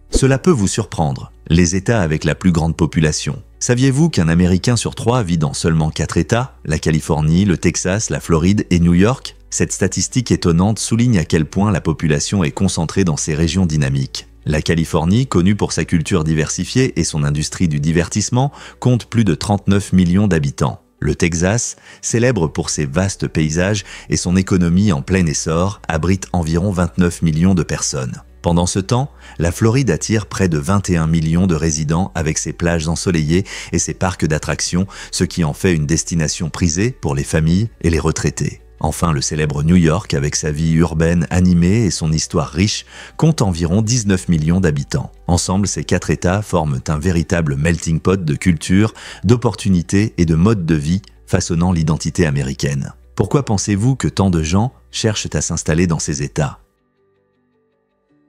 Cela peut vous surprendre. Les États avec la plus grande population. Saviez-vous qu'un Américain sur 3 vit dans seulement 4 États, la Californie, le Texas, la Floride et New York? Cette statistique étonnante souligne à quel point la population est concentrée dans ces régions dynamiques. La Californie, connue pour sa culture diversifiée et son industrie du divertissement, compte plus de 39 millions d'habitants. Le Texas, célèbre pour ses vastes paysages et son économie en plein essor, abrite environ 29 millions de personnes. Pendant ce temps, la Floride attire près de 21 millions de résidents avec ses plages ensoleillées et ses parcs d'attractions, ce qui en fait une destination prisée pour les familles et les retraités. Enfin, le célèbre New York, avec sa vie urbaine animée et son histoire riche, compte environ 19 millions d'habitants. Ensemble, ces 4 États forment un véritable melting pot de culture, d'opportunités et de modes de vie façonnant l'identité américaine. Pourquoi pensez-vous que tant de gens cherchent à s'installer dans ces États?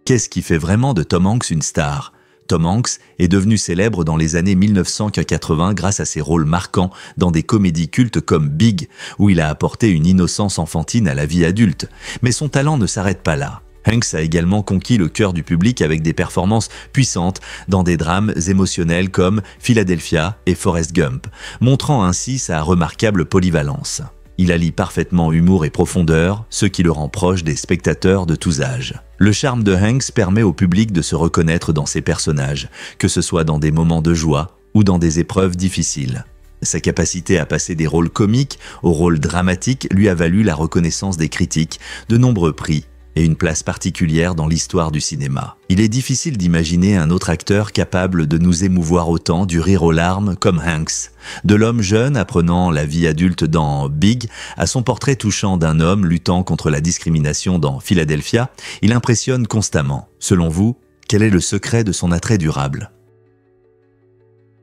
Qu'est-ce qui fait vraiment de Tom Hanks une star? Tom Hanks est devenu célèbre dans les années 1980 grâce à ses rôles marquants dans des comédies cultes comme Big, où il a apporté une innocence enfantine à la vie adulte. Mais son talent ne s'arrête pas là. Hanks a également conquis le cœur du public avec des performances puissantes dans des drames émotionnels comme Philadelphia et Forrest Gump, montrant ainsi sa remarquable polyvalence. Il allie parfaitement humour et profondeur, ce qui le rend proche des spectateurs de tous âges. Le charme de Hanks permet au public de se reconnaître dans ses personnages, que ce soit dans des moments de joie ou dans des épreuves difficiles. Sa capacité à passer des rôles comiques aux rôles dramatiques lui a valu la reconnaissance des critiques, de nombreux prix et une place particulière dans l'histoire du cinéma. Il est difficile d'imaginer un autre acteur capable de nous émouvoir autant du rire aux larmes comme Hanks. De l'homme jeune apprenant la vie adulte dans Big à son portrait touchant d'un homme luttant contre la discrimination dans Philadelphia, il impressionne constamment. Selon vous, quel est le secret de son attrait durable?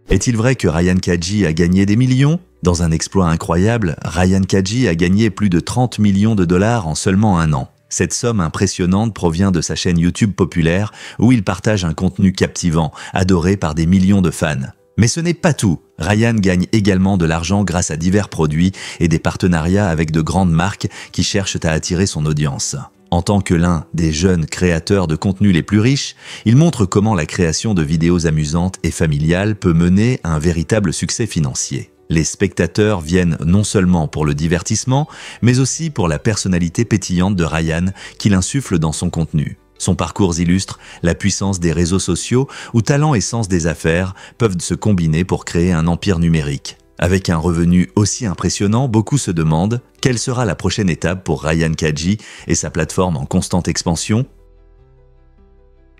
Est-il vrai que Ryan Kaji a gagné des millions? Dans un exploit incroyable, Ryan Kaji a gagné plus de 30 millions de dollars en seulement un an. Cette somme impressionnante provient de sa chaîne YouTube populaire où il partage un contenu captivant, adoré par des millions de fans. Mais ce n'est pas tout. Ryan gagne également de l'argent grâce à divers produits et des partenariats avec de grandes marques qui cherchent à attirer son audience. En tant que l'un des jeunes créateurs de contenu les plus riches, il montre comment la création de vidéos amusantes et familiales peut mener à un véritable succès financier. Les spectateurs viennent non seulement pour le divertissement, mais aussi pour la personnalité pétillante de Ryan qu'il insuffle dans son contenu. Son parcours illustre la puissance des réseaux sociaux où talent et sens des affaires peuvent se combiner pour créer un empire numérique. Avec un revenu aussi impressionnant, beaucoup se demandent quelle sera la prochaine étape pour Ryan Kaji et sa plateforme en constante expansion.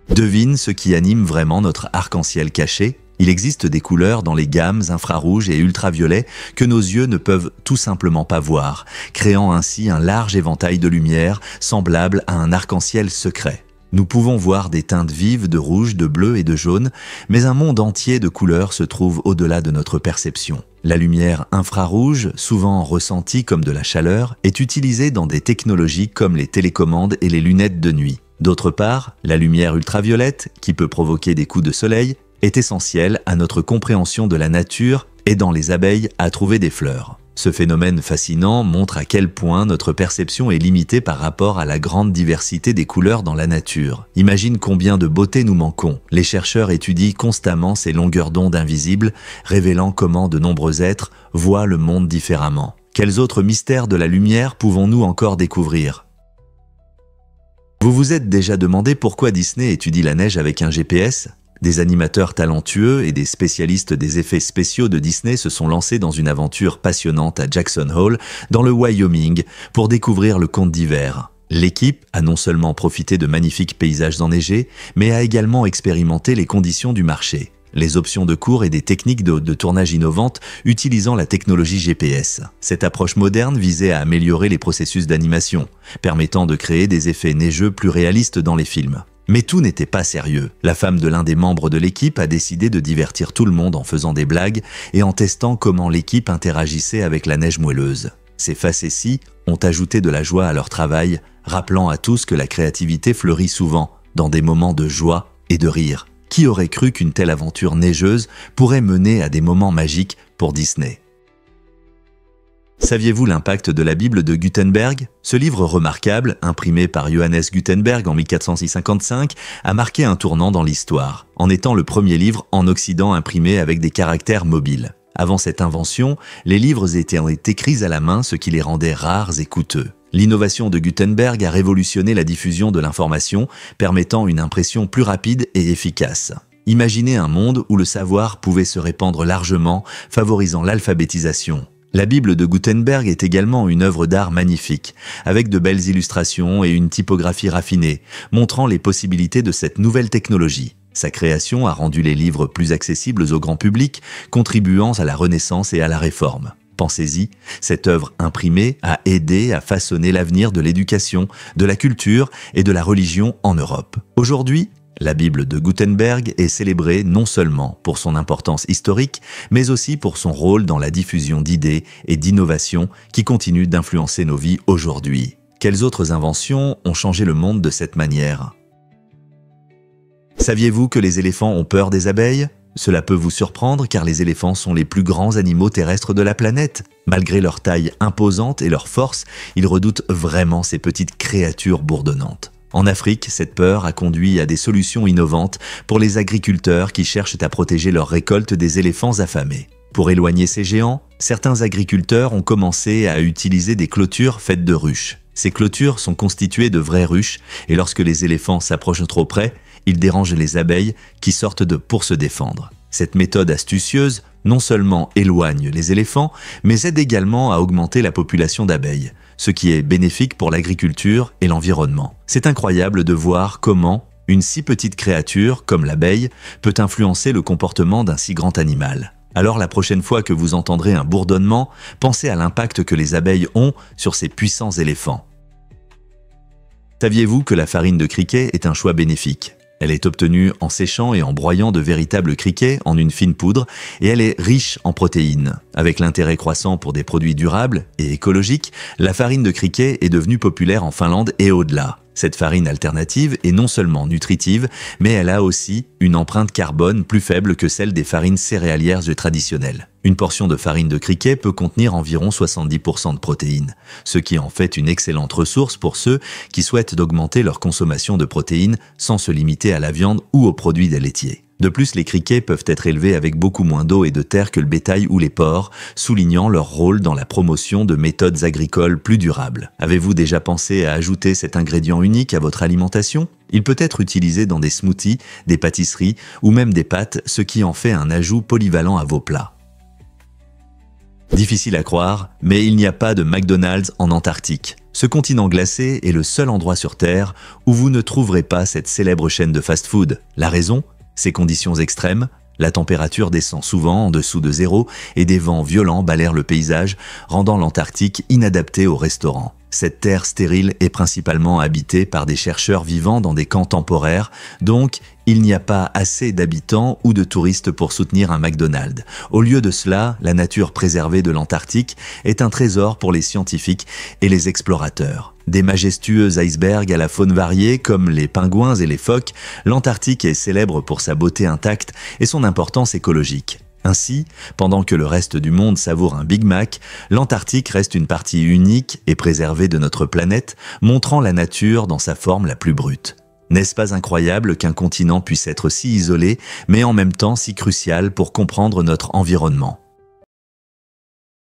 Devine ce qui anime vraiment notre arc-en-ciel caché. Il existe des couleurs dans les gammes infrarouges et ultraviolets que nos yeux ne peuvent tout simplement pas voir, créant ainsi un large éventail de lumière semblable à un arc-en-ciel secret. Nous pouvons voir des teintes vives de rouge, de bleu et de jaune, mais un monde entier de couleurs se trouve au-delà de notre perception. La lumière infrarouge, souvent ressentie comme de la chaleur, est utilisée dans des technologies comme les télécommandes et les lunettes de nuit. D'autre part, la lumière ultraviolette, qui peut provoquer des coups de soleil, est essentielle à notre compréhension de la nature, aidant les abeilles à trouver des fleurs. Ce phénomène fascinant montre à quel point notre perception est limitée par rapport à la grande diversité des couleurs dans la nature. Imagine combien de beauté nous manquons. Les chercheurs étudient constamment ces longueurs d'onde invisibles, révélant comment de nombreux êtres voient le monde différemment. Quels autres mystères de la lumière pouvons-nous encore découvrir? Vous vous êtes déjà demandé pourquoi Disney étudie la neige avec un GPS? Des animateurs talentueux et des spécialistes des effets spéciaux de Disney se sont lancés dans une aventure passionnante à Jackson Hole, dans le Wyoming, pour découvrir le conte d'hiver. L'équipe a non seulement profité de magnifiques paysages enneigés, mais a également expérimenté les conditions du marché, les options de cours et des techniques de tournage innovantes utilisant la technologie GPS. Cette approche moderne visait à améliorer les processus d'animation, permettant de créer des effets neigeux plus réalistes dans les films. Mais tout n'était pas sérieux. La femme de l'un des membres de l'équipe a décidé de divertir tout le monde en faisant des blagues et en testant comment l'équipe interagissait avec la neige moelleuse. Ces facéties ont ajouté de la joie à leur travail, rappelant à tous que la créativité fleurit souvent dans des moments de joie et de rire. Qui aurait cru qu'une telle aventure neigeuse pourrait mener à des moments magiques pour Disney? Saviez-vous l'impact de la Bible de Gutenberg? Ce livre remarquable, imprimé par Johannes Gutenberg en 1455, a marqué un tournant dans l'histoire, en étant le premier livre en Occident imprimé avec des caractères mobiles. Avant cette invention, les livres étaient écrits à la main, ce qui les rendait rares et coûteux. L'innovation de Gutenberg a révolutionné la diffusion de l'information, permettant une impression plus rapide et efficace. Imaginez un monde où le savoir pouvait se répandre largement, favorisant l'alphabétisation. La Bible de Gutenberg est également une œuvre d'art magnifique, avec de belles illustrations et une typographie raffinée, montrant les possibilités de cette nouvelle technologie. Sa création a rendu les livres plus accessibles au grand public, contribuant à la Renaissance et à la Réforme. Pensez-y, cette œuvre imprimée a aidé à façonner l'avenir de l'éducation, de la culture et de la religion en Europe. Aujourd'hui, la Bible de Gutenberg est célébrée non seulement pour son importance historique, mais aussi pour son rôle dans la diffusion d'idées et d'innovations qui continuent d'influencer nos vies aujourd'hui. Quelles autres inventions ont changé le monde de cette manière? Saviez-vous que les éléphants ont peur des abeilles? Cela peut vous surprendre car les éléphants sont les plus grands animaux terrestres de la planète. Malgré leur taille imposante et leur force, ils redoutent vraiment ces petites créatures bourdonnantes. En Afrique, cette peur a conduit à des solutions innovantes pour les agriculteurs qui cherchent à protéger leurs récoltes des éléphants affamés. Pour éloigner ces géants, certains agriculteurs ont commencé à utiliser des clôtures faites de ruches. Ces clôtures sont constituées de vraies ruches et lorsque les éléphants s'approchent trop près, ils dérangent les abeilles qui sortent pour se défendre. Cette méthode astucieuse non seulement éloigne les éléphants, mais aide également à augmenter la population d'abeilles, ce qui est bénéfique pour l'agriculture et l'environnement. C'est incroyable de voir comment une si petite créature, comme l'abeille, peut influencer le comportement d'un si grand animal. Alors la prochaine fois que vous entendrez un bourdonnement, pensez à l'impact que les abeilles ont sur ces puissants éléphants. Saviez-vous que la farine de criquet est un choix bénéfique ? Elle est obtenue en séchant et en broyant de véritables criquets en une fine poudre et elle est riche en protéines. Avec l'intérêt croissant pour des produits durables et écologiques, la farine de criquet est devenue populaire en Finlande et au-delà. Cette farine alternative est non seulement nutritive, mais elle a aussi une empreinte carbone plus faible que celle des farines céréalières traditionnelles. Une portion de farine de criquet peut contenir environ 70% de protéines, ce qui en fait une excellente ressource pour ceux qui souhaitent augmenter leur consommation de protéines sans se limiter à la viande ou aux produits laitiers. De plus, les criquets peuvent être élevés avec beaucoup moins d'eau et de terre que le bétail ou les porcs, soulignant leur rôle dans la promotion de méthodes agricoles plus durables. Avez-vous déjà pensé à ajouter cet ingrédient unique à votre alimentation ? Il peut être utilisé dans des smoothies, des pâtisseries ou même des pâtes, ce qui en fait un ajout polyvalent à vos plats. Difficile à croire, mais il n'y a pas de McDonald's en Antarctique. Ce continent glacé est le seul endroit sur Terre où vous ne trouverez pas cette célèbre chaîne de fast-food. La raison ? Ces conditions extrêmes, la température descend souvent en dessous de zéro et des vents violents balayent le paysage, rendant l'Antarctique inadapté aux restaurants. Cette terre stérile est principalement habitée par des chercheurs vivant dans des camps temporaires, donc il n'y a pas assez d'habitants ou de touristes pour soutenir un McDonald's. Au lieu de cela, la nature préservée de l'Antarctique est un trésor pour les scientifiques et les explorateurs. Des majestueux icebergs à la faune variée comme les pingouins et les phoques, l'Antarctique est célèbre pour sa beauté intacte et son importance écologique. Ainsi, pendant que le reste du monde savoure un Big Mac, l'Antarctique reste une partie unique et préservée de notre planète, montrant la nature dans sa forme la plus brute. N'est-ce pas incroyable qu'un continent puisse être si isolé, mais en même temps si crucial pour comprendre notre environnement ?